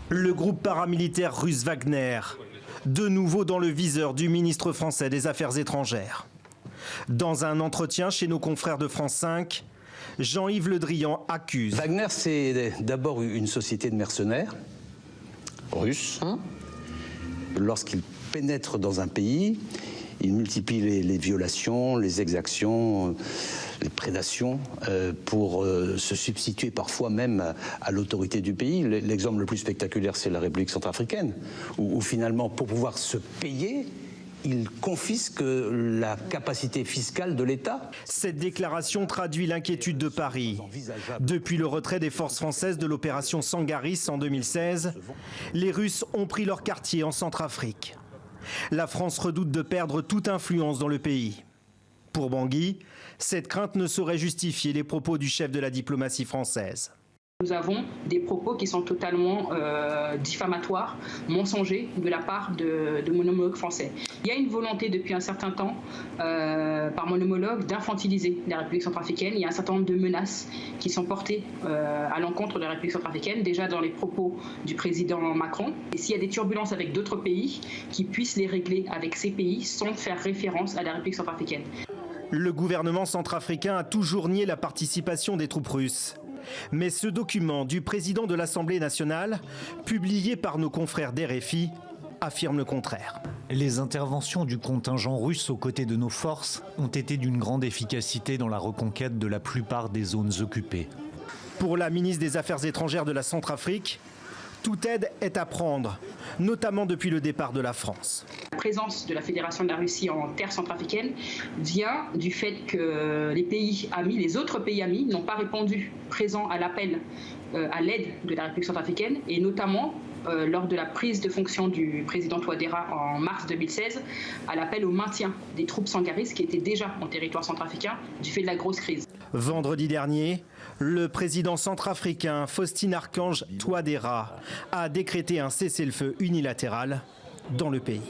Le groupe paramilitaire russe Wagner, de nouveau dans le viseur du ministre français des Affaires étrangères. Dans un entretien chez nos confrères de France 5, Jean-Yves Le Drian accuse. Wagner, c'est d'abord une société de mercenaires russes. Lorsqu'ils pénètrent dans un pays, ils multiplient les violations, les exactions, les prédations pour se substituer parfois même à l'autorité du pays. L'exemple le plus spectaculaire, c'est la République centrafricaine, où finalement, pour pouvoir se payer, ils confisquent la capacité fiscale de l'État. Cette déclaration traduit l'inquiétude de Paris. Depuis le retrait des forces françaises de l'opération Sangaris en 2016, les Russes ont pris leur quartier en Centrafrique. La France redoute de perdre toute influence dans le pays. Pour Bangui, cette crainte ne saurait justifier les propos du chef de la diplomatie française. Nous avons des propos qui sont totalement diffamatoires, mensongers de la part de mon homologue français. Il y a une volonté depuis un certain temps par mon homologue d'infantiliser la République centrafricaine. Il y a un certain nombre de menaces qui sont portées à l'encontre de la République centrafricaine, déjà dans les propos du président Macron. Et s'il y a des turbulences avec d'autres pays, qui puissent les régler avec ces pays sans faire référence à la République centrafricaine. Le gouvernement centrafricain a toujours nié la participation des troupes russes. Mais ce document du président de l'Assemblée nationale, publié par nos confrères d'RFI, affirme le contraire. Les interventions du contingent russe aux côtés de nos forces ont été d'une grande efficacité dans la reconquête de la plupart des zones occupées. Pour la ministre des Affaires étrangères de la Centrafrique, toute aide est à prendre, notamment depuis le départ de la France. La présence de la Fédération de la Russie en terre centrafricaine vient du fait que les pays amis, les autres pays amis, n'ont pas répondu présent à l'appel à l'aide de la République centrafricaine, et notamment lors de la prise de fonction du président Touadéra en mars 2016, à l'appel au maintien des troupes sangaristes qui étaient déjà en territoire centrafricain du fait de la grosse crise. Vendredi dernier, le président centrafricain Faustin-Archange Touadéra a décrété un cessez-le-feu unilatéral dans le pays.